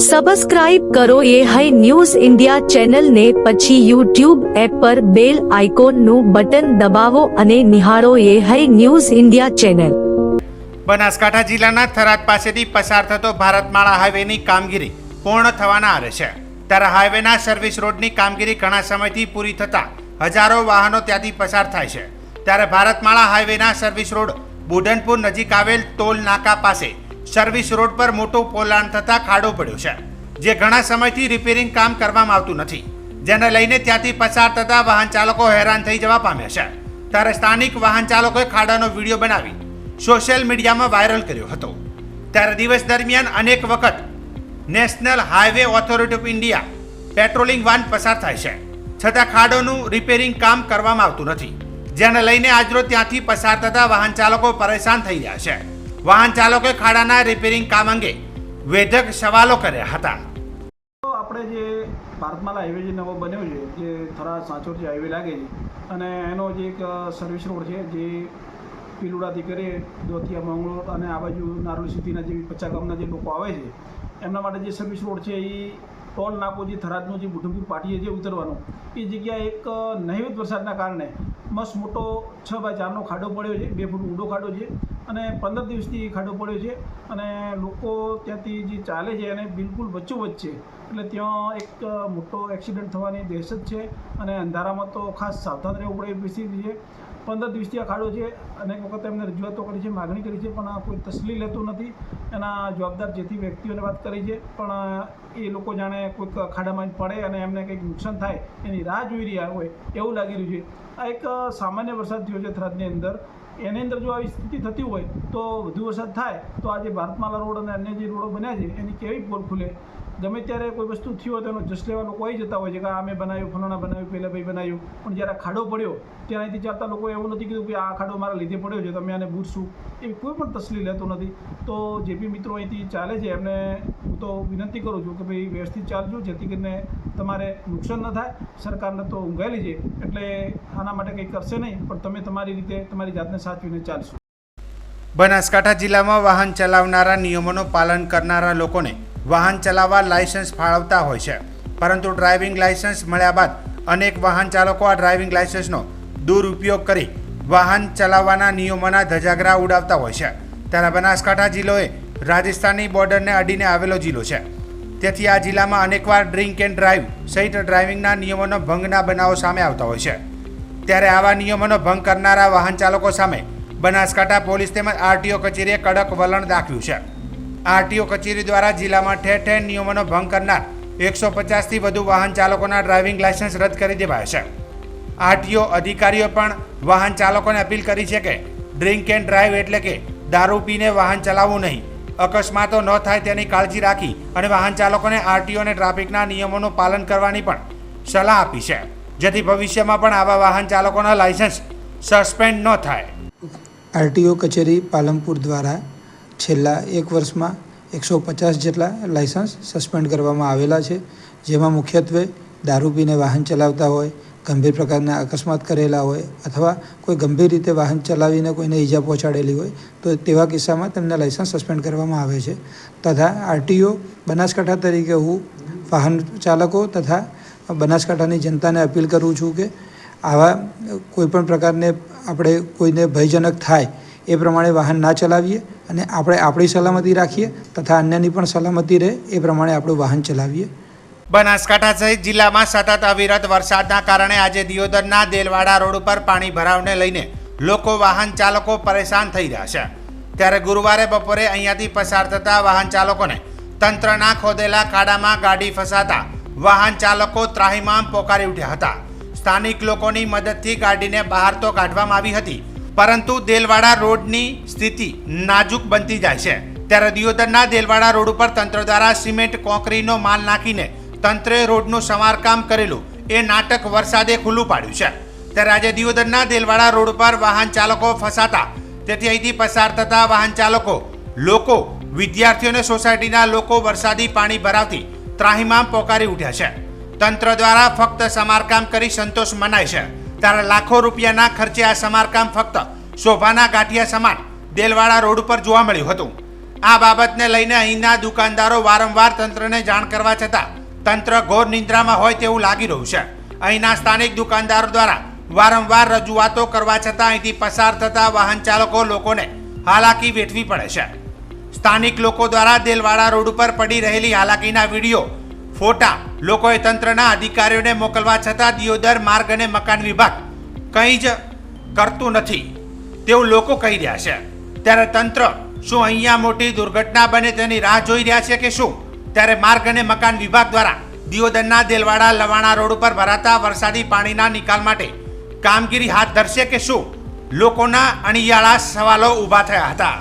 Subscribe કરો એ high news India ચેનલને, પછી યુટ્યુબ એપ પર બેલ આઇકોનનું બટન દબાવો અને નિહાળો એ high news India channel. Banaskantha જિલ્લાના થરાદ પાસેથી પસાર થતો ભારતમાળા હાઈવેની કામગીરી પૂર્ણ થવાના આરે છે, ત્યારે હાઈવેના સર્વિસ રોડની કામગીરી ઘણા સમયથી પૂરી થતા હજારો વાહનો ત્યાંથી પસાર થાય છે। ત્યારે ભારતમાળા હાઈવેના સર્વિસ રોડ બુઢનપુર નજીક આવેલ ટોલ નાકા પાસે સર્વિસ રોડ પર મોટો પોલાણ થતા ખાડો પડ્યો છે, જે ઘણા સમયથી રિપેરિંગ કામ કરવામાં આવતું નથી, જેને લઈને ત્યાંથી પસાર થતા વાહન ચાલકો હેરાન થઈ જવા પામ્યા છે। ત્યારે સ્થાનિક વાહન ચાલકોએ ખાડાનો વિડીયો બનાવી સોશિયલ મીડિયામાં વાયરલ કર્યો હતો। ત્યારે દિવસ દરમિયાન અનેક વખત national highway authority of India patrolling van પસાર થાય છે, છતાં ખાડોનું રિપેરિંગ કામ કરવામાં આવતું નથી, જેને લઈને આજરોજ ત્યાંથી પસાર થતા વાહન ચાલકો પરેશાન થઈ રહ્યા છે। વાહન ચાલકોએ ખાડાના રિપેરિંગ કામ અંગે વેધક સવાલો કર્યા હતા। આપણે જે ભારતમાલા હાઈવે જે નવો બન્યો છે, જે થરાદ સાંચોર જે હાઈવે લાગે છે, અને એનો જે એક સર્વિસ રોડ છે, જે પીલુડાથી કરી દોતિયા મંગળોર અને આ બાજુ નારોલી સુધીના જે 50 ગામના જે લોકો આવે છે, એમના માટે જે સર્વિસ રોડ છે, એ ટોલ નાકો જે થરાદનું જે બુઢનપુર પાટીએ જે ઉતરવાનું, એ જગ્યાએ એક નહિવત વરસાદના કારણે મસ્ત મોટો 6x4નો ખાડો પડ્યો છે, 2 ફૂટ ઊંડો ખાડો છે, અને 15 દિવસથી ખાડો પડ્યો છે, અને લોકો ત્યાંથી જે ચાલે છે એને બિલકુલ વચ્ચોવચ્ચ છે, એટલે ત્યાં એક મોટો એક્સિડન્ટ થવાની દહેશત છે, અને અંધારામાં તો ખાસ સાવધાન રહેવું પડે એવી પરિસ્થિતિ છે। 15 દિવસથી આ ખાડો છે, અનેક વખત એમને રજૂઆતો કરી છે, માગણી કરી છે, પણ કોઈ તસલી લેતું નથી। એના જવાબદાર જેથી વ્યક્તિઓને વાત કરી છે, પણ એ લોકો જાણે કોઈક ખાડામાં પડે અને એમને કંઈક નુકસાન થાય એની રાહ જોઈ રહ્યા હોય એવું લાગી રહ્યું છે। આ એક સામાન્ય વરસાદ થયો છે થરાદની અંદર, એની અંદર જો આવી સ્થિતિ થતી હોય તો વધુ વરસાદ થાય તો આજે ભારતમાલા રોડ અને અન્ય જે રોડો બન્યા છે એની કેવી પોલ ખુલે। ગમે ત્યારે કોઈ વસ્તુ થયું હોય તો એનો જસ્ટ લેવા લોકો આવી જતા હોય છે કે આ મેં બનાવ્યું, ફલાણા બનાવ્યું, પહેલાં ભાઈ બનાવ્યું, પણ જ્યારે ખાડો પડ્યો ત્યારે અહીંથી ચાલતા લોકો એવું નથી કીધું કે આ ખાડો મારા લીધે પડ્યો છે, તમે આને બૂરશું, એવી કોઈ પણ તસલી લેતું નથી। તો જે બી મિત્રો અહીંથી ચાલે છે એમને હું તો વિનંતી કરું છું કે ભાઈ વ્યવસ્થિત ચાલજો, જેથી કરીને તમારે નુકસાન ન થાય। સરકારને તો ઊંઘાયેલી છે, એટલે આના માટે કંઈ કરશે નહીં, પણ તમે તમારી રીતે તમારી જાતને સાચવીને ચાલશો। બનાસકાંઠા જિલ્લામાં વાહન ચલાવનારા નિયમોનું પાલન કરનારા લોકોને વાહન ચલાવવા લાયસન્સ ફાળવતા હોય છે, પરંતુ ડ્રાઇવિંગ લાયસન્સ મળ્યા બાદ અનેક વાહન ચાલકો આ ડ્રાઇવિંગ લાયસન્સનો દુરુપયોગ કરી વાહન ચલાવવાના નિયમોના ધજાગરા ઉડાવતા હોય છે। ત્યારે બનાસકાંઠા જિલ્લો એ રાજસ્થાનની બોર્ડરને અડીને આવેલો જિલ્લો છે, તેથી આ જિલ્લામાં અનેકવાર ડ્રિંક એન્ડ ડ્રાઈવ સહિત ડ્રાઇવિંગના નિયમોનો ભંગના બનાવો સામે આવતા હોય છે। ત્યારે આવા નિયમોનો ભંગ કરનારા વાહન ચાલકો સામે બનાસકાંઠા પોલીસ તેમજ આરટીઓ કચેરીએ કડક વલણ દાખવ્યું છે। આરટીઓ કચેરી દ્વારા જિલ્લામાં ઠેર ઠેર નિયમોનો ભંગ કરનાર 150થી વધુ વાહન ચાલકોના ડ્રાઇવિંગ લાયસન્સ રદ કરી દેવાયા છે। આરટીઓ અધિકારીઓ પણ વાહન ચાલકોને અપીલ કરી છે કે ડ્રિંક એન્ડ ડ્રાઈવ એટલે કે દારૂ પીને વાહન ચલાવવું નહીં, અકસ્માતો ન થાય તેની કાળજી રાખી અને વાહન ચાલકોને આરટીઓ અને ટ્રાફિકના નિયમોનું પાલન કરવાની પણ સલાહ આપી છે, જેથી ભવિષ્યમાં પણ આવા વાહન ચાલકોના લાયસન્સ સસ્પેન્ડ ન થાય। આરટીઓ કચેરી પાલનપુર દ્વારા છેલ્લા 1 વર્ષમાં 150 જેટલા લાયસન્સ સસ્પેન્ડ કરવામાં આવેલા છે, જેમાં મુખ્યત્વે દારૂ પીને વાહન ચલાવતા હોય, ગંભીર પ્રકારના અકસ્માત કરેલા હોય, અથવા કોઈ ગંભીર રીતે વાહન ચલાવીને કોઈને ઈજા પહોંચાડેલી હોય તો તેવા કિસ્સામાં તેમને લાયસન્સ સસ્પેન્ડ કરવામાં આવે છે। તથા આરટીઓ બનાસકાંઠા તરીકે હું વાહન ચાલકો તથા બનાસકાંઠાની જનતાને અપીલ કરું છું કે આવા કોઈપણ પ્રકારને આપણે કોઈને ભયજનક થાય એ પ્રમાણે વાહન ના ચલાવીએ, અને આપણે આપણી સલામતી રાખીએ તથા અન્યની પણ સલામતી રહે એ પ્રમાણે આપણું વાહન ચલાવીએ। બનાસકાંઠા સહિત જિલ્લામાં સતત અવિરત વરસાદના કારણે આજે દિયોદરના દેલવાડા રોડ ઉપર પાણી ભરાવને લઈને લોકો વાહન ચાલકો પરેશાન થઈ રહ્યા છે। ત્યારે ગુરુવારે બપોરે અહીંયાથી પસાર થતા વાહન ચાલકોને તંત્રના ખોદેલા ખાડામાં ગાડી ફસાતા વાહન ચાલકો ત્રાહિમામ પોકારી ઉઠ્યા હતા। સ્થાનિક લોકોની મદદથી ગાડીને બહાર તો કાઢવામાં આવી હતી, પરંતુ દેલવાડા રોડની સ્થિતિ નાજુક બનતી જાય છે। ત્યારે દિયોદરના દેલવાડા રોડ ઉપર તંત્ર દ્વારા સિમેન્ટ કોન્ક્રીટનો માલ નાખીને તંત્રે રોડનું સમારકામ કરેલું એ નાટક વરસાદે ખુલ્લું પાડ્યું છે। ત્યારે આજે દિયોદરના દેલવાડા રોડ પર વાહન ચાલકો ફસાતા તેથી અહીંથી પસાર થતા વાહન ચાલકો, લોકો, વિદ્યાર્થીઓ અને સોસાયટીના લોકો વરસાદી પાણી ભરાવથી ત્રાહિમામ પોકારી ઉઠ્યા છે। તંત્ર દ્વારા ફક્ત સમારકામ કરી સંતોષ મનાય છે, ત્યારે લાખો રૂપિયાના ખર્ચે આ સમારકામ ફક્ત શોભાના ગાંઠિયા સમાન દેલવાડા રોડ ઉપર જોવા મળ્યું હતું। આ બાબતને લઈને અહીંના દુકાનદારો વારંવાર તંત્રને જાણ કરવા છતાં તંત્ર ઘોર નિંદ્રામાં હોય તેવું લાગી રહ્યું છે. અહીંના સ્થાનિક દુકાનદારો દ્વારા વારંવાર રજૂઆતો કરવા છતાં અહીંથી પસાર થતા વાહન ચાલકો લોકોને હાલાકી વેઠવી પડે છે. સ્થાનિક લોકો દ્વારા દેલવાડા રોડ ઉપર પડી રહેલી હાલાકીના વિડીયો ફોટા લોકોએ તંત્રના અધિકારીઓને મોકલવા છતાં દિયોદર માર્ગ અને મકાન વિભાગ કંઈ જ કરતું નથી તેવું લોકો કહી રહ્યા છે. ત્યારે તંત્ર શું અહીંયા મોટી દુર્ઘટના બને તેની રાહ જોઈ રહ્યા છે કે શું? ત્યારે માર્ગ અને મકાન વિભાગ દ્વારા દિયોદરના દેલવાડા લવાણા રોડ ઉપર ભરાતા વરસાદી પાણીના નિકાલ માટે કામગીરી હાથ ધરશે કે શું? લોકોના અણિયાળા સવાલો ઊભા થયા હતા.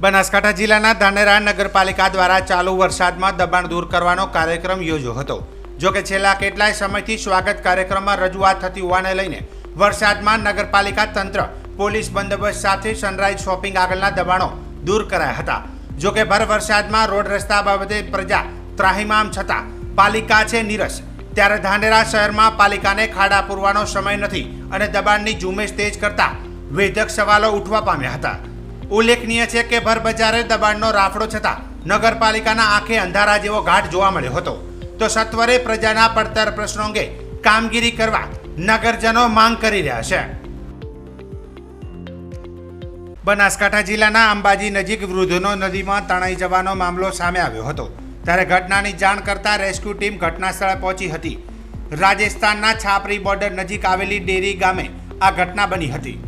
બનાસકાંઠા જિલ્લાના ધાનેરા નગરપાલિકા દ્વારા ચાલુ વરસાદમાં દબાણ દૂર કરવાનો કાર્યક્રમ યોજ્યો હતો. જો કે છેલ્લા કેટલાય સમયથી સ્વાગત કાર્યક્રમમાં રજૂઆત થતી હોવાને લઈને વરસાદમાં નગરપાલિકા તંત્ર પોલીસ બંદોબસ્ત સાથે સનરાઈઝ શોપિંગ આગળના દબાણો દૂર કરાયા હતા. જો કે ભર વરસાદમાં રોડ રસ્તા બાબતે પ્રજા ત્રાહિમામ છતાં પાલિકા છે નીરસ. ત્યારે ધાનેરા શહેરમાં પાલિકાને ખાડા પૂરવાનો સમય નથી અને દબાણની ઝુંબેશ તેજ કરતા વેધક સવાલો ઉઠવા પામ્યા હતા. ઉલ્લેખનીય છે કે ભર બજારે દબાણનો રાફડો છતાં નગરપાલિકાના આંખે અંધારા જેવો ઘાટ જોવા મળ્યો હતો. તો સત્વરે પ્રજાના પડતર પ્રશ્નો અંગે કામગીરી કરવા નગરજનો માંગ કરી રહ્યા છે. બનાસકાંઠા જિલ્લાના અંબાજી નજીક વૃદ્ધનો નદીમાં તણાઈ જવાનો મામલો સામે આવ્યો હતો. ત્યારે ઘટનાની જાણ કરતા રેસ્ક્યુ ટીમ ઘટના સ્થળે પહોંચી હતી. રાજસ્થાનના છાપરી બોર્ડર નજીક આવેલી ડેરી ગામે આ ઘટના બની હતી.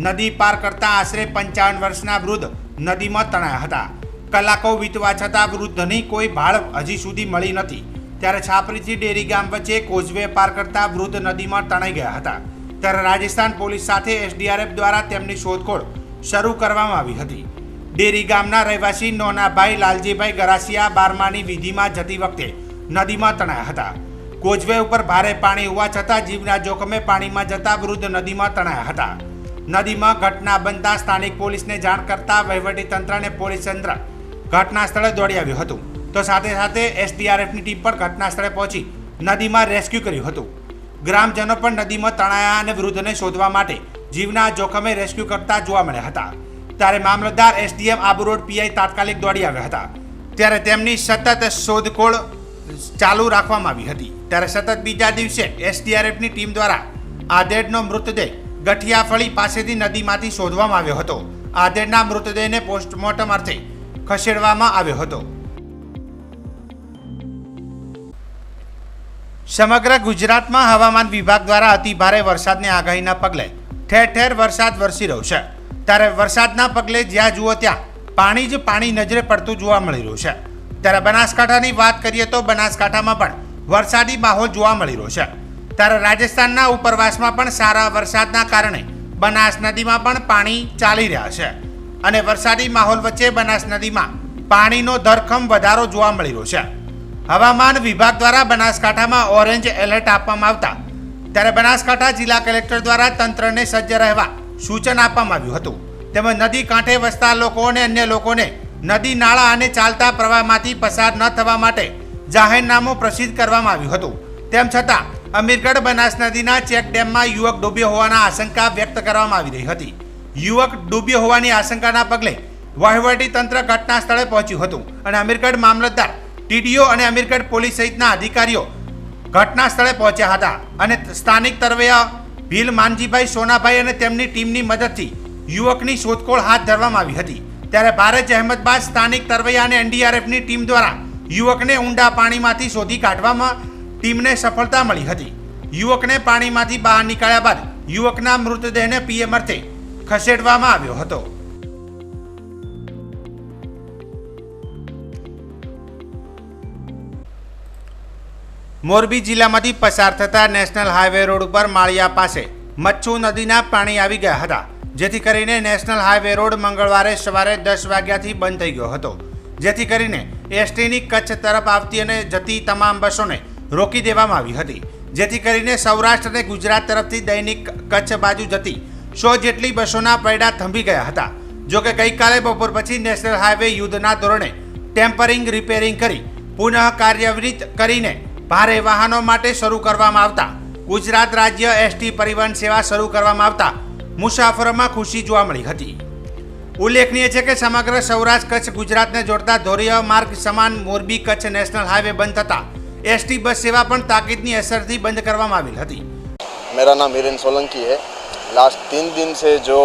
નદી પાર કરતા આશરે 55 વર્ષના વૃદ્ધ નદીમાં તણાયા હતા. કલાકો વીતવા છતાં વૃદ્ધની કોઈ ભાળ હજી સુધી મળી નથી. ત્યારે છાપરીથી ડેરી ગામ વચ્ચે કોઝવે પાર કરતા વૃદ્ધ નદીમાં તણાઈ ગયા હતા. ત્યારે રાજસ્થાન પોલીસ સાથે SDRF દ્વારા તેમની શોધખોળ શરૂ કરવામાં આવી હતી. ડેરી ગામના રહેવાસી નોનાભાઈ લાલજીભાઈ ગરાસિયા બારમાની વિધિમાં જતી વખતે નદીમાં તણાયા હતા. કોઝવે ઉપર ભારે પાણી હોવા છતાં જીવના જોખમે પાણીમાં જતા વૃદ્ધ નદીમાં તણાયા હતા. નદીમાં ઘટના બનતા સ્થાનિક પોલીસને જાણ કરતા વહીવટીતંત્ર અને પોલીસ તંત્ર ઘટના સ્થળે દોડી આવ્યું હતું. તો સાથે સાથે SDRFની ટીમ પણ ઘટના સ્થળે પહોંચી નદીમાં રેસ્ક્યુ કર્યું હતું. ગ્રામજનો પણ નદીમાં તણાયા અને વૃદ્ધને શોધવા માટે જીવના જોખમે રેસ્ક્યુ કરતા જોવા મળ્યા હતા. ત્યારે મામલતદાર SDM આબુ રોડ PI તાત્કાલિક દોડી આવ્યા હતા. ત્યારે તેમની સતત શોધખોળ ચાલુ રાખવામાં આવી હતી. ત્યારે સતત બીજા દિવસે SDRFની ટીમ દ્વારા આધેડનો મૃતદેહ ગઠિયાફળી પાસેથી નદીમાંથી શોધવામાં આવ્યો હતો. આધેડના મૃતદેહને પોસ્ટમોર્ટમ અર્થે ખસેડવામાં આવ્યો હતો. સમગ્ર ગુજરાતમાં હવામાન વિભાગ દ્વારા અતિ ભારે વરસાદની આગાહીના પગલે ઠેર ઠેર વરસાદ વરસી રહ્યો છે. ત્યારે વરસાદના પગલે જ્યાં જુઓ ત્યાં પાણી જ પાણી નજરે પડતું જોવા મળી રહ્યું છે. ત્યારે બનાસકાંઠાની વાત કરીએ તો બનાસકાંઠામાં પણ વરસાદી માહોલ જોવા મળી રહ્યો છે. ત્યારે રાજસ્થાનના ઉપરવાસમાં પણ સારા વરસાદના કારણે બનાસ નદીમાં પણ પાણી ચાલી રહ્યા છે. અને વરસાદી માહોલ વચ્ચે બનાસ નદીમાં પાણીનો ધરખમ વધારો જોવા મળી રહ્યો છે. હવામાન વિભાગ દ્વારા બનાસકાંઠામાં ઓરેન્જ એલર્ટ આપવામાં આવતા ત્યારે બનાસકાંઠા જિલ્લા કલેક્ટર દ્વારા તંત્રને સજ્જ રહેવા સૂચન આપવામાં આવ્યું હતું. તેમજ નદી કાંઠે વસતા લોકો અને અન્ય લોકોને નદી નાળા અને ચાલતા પ્રવાહમાંથી પસાર ન થવા માટે જાહેરનામું પ્રસિદ્ધ કરવામાં આવ્યું હતું. તેમ છતાં અમીરગઢ બનાસ નદીના ચેક ડેમમાં યુવક ડૂબ્યો હોવાના આશંકા વ્યક્ત કરવામાં આવી રહી હતી. યુવક ડૂબ્યો હોવાની આશંકાના પગલે વહીવટી તંત્ર ઘટના સ્થળે પહોંચ્યું હતું અને અમીરગઢ મામલતદાર, TDO અને અમીરગઢ પોલીસ સહિતના અધિકારીઓ ઘટના સ્થળે પહોંચ્યા હતા અને સ્થાનિક તરવૈયા ભીલ માનજીભાઈ સોનાભાઈ અને તેમની ટીમની મદદથી યુવકની શોધખોળ હાથ ધરવામાં આવી હતી. ત્યારે ભારે જહેમત બાદ સ્થાનિક તરવૈયા અને NDRFની ટીમ દ્વારા યુવકને ઊંડા પાણીમાંથી શોધી કાઢવામાં ટીમને સફળતા મળી હતી. યુવકને પાણીમાંથી બહાર નીકાળ્યા બાદ યુવકના મૃતદેહને PM અર્થે ખસેડવામાં આવ્યો હતો. મોરબી જિલ્લામાંથી પસાર થતા નેશનલ હાઈવે રોડ ઉપર માળિયા પાસે મચ્છુ નદીના પાણી આવી ગયા હતા, જેથી કરીને નેશનલ હાઈવે રોડ મંગળવારે સવારે 10 વાગ્યાથી બંધ થઈ ગયો હતો. જેથી કરીને STની કચ્છ તરફ આવતી અને જતી તમામ બસોને રોકી દેવામાં આવી હતી. જેથી કરીને સૌરાષ્ટ્ર અને ગુજરાત તરફથી દૈનિક કચ્છ બાજુ જતી 100 જેટલી બસોના પૈડા થંભી ગયા હતા. જોકે ગઈકાલે બપોર પછી નેશનલ હાઈવે યુદ્ધના ધોરણે ટેમ્પરિંગ રિપેરિંગ કરી પુનઃ કાર્યાન્વિત કરીને ભારે વાહનો માટે શરૂ કરવામાં આવતા ગુજરાત રાજ્ય ST પરિવહન સેવા શરૂ કરવામાં આવતા મુસાફરોમાં ખુશી જોવા મળી હતી. ઉલ્લેખનીય છે કે સમગ્ર સૌરાષ્ટ્ર કચ્છ ગુજરાતને જોડતા ધોરીય માર્ગ સમાન મોરબી કચ્છ નેશનલ હાઈવે બંધ થતા એસટી બસ સેવા પણ તાકીદની અસરથી બંધ કરવામાં આવેલ હતી. मेरा नाम हिरेन सोलंकी है. लास्ट 3 दिन से जो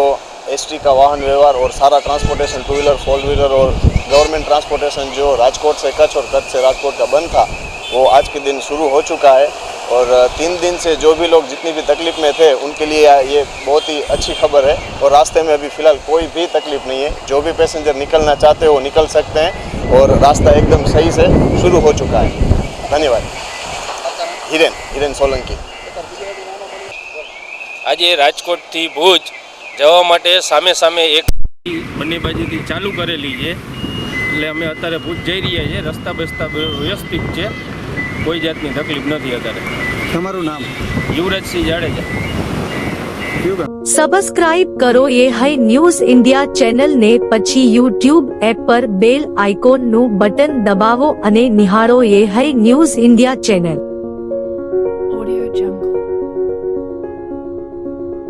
एसटी का वाहन व्यवहार और सारा ट्रांसपोर्टेशन 2 व्हीलर 4 व्हीलर और गवर्नमेंट ट्रांसपोर्टेशन जो राजकोट से कच्छ और कच्छ से राजकोट का बंद था वो आज के दिन शुरू हो चुका है. और 3 दिन से जो भी लोग जितनी भी तकलीफ में थे उनके लिए ये बहुत ही अच्छी खबर है. और रास्ते में अभी फ़िलहाल कोई भी तकलीफ नहीं है. जो भी पैसेंजर निकलना चाहते हैं वो निकल सकते हैं और रास्ता एकदम सही से शुरू हो चुका है. धन्यवाद. हिरेन सोलंकी. આજે રાજકોટથી ભુજ જવા માટે સામે સામે એક બંને બાજુથી ચાલુ કરેલી છે એટલે અમે અત્યારે ભુજ જઈ રહ્યા છીએ. રસ્તા બસ્તા વ્યવસ્થિત છે, કોઈ જાતની તકલીફ નથી. અત્યારે તમારું નામ? યુવરાજસિંહ જાડેજા. સબસ્ક્રાઇબ કરો એ હાઈ ન્યૂઝ ઇન્ડિયા ચેનલ ને પછી યુટ્યુબ એપ પર બેલ આઇકોન નું બટન દબાવો અને નિહાળો એ હાઈ ન્યૂઝ ઇન્ડિયા ચેનલ.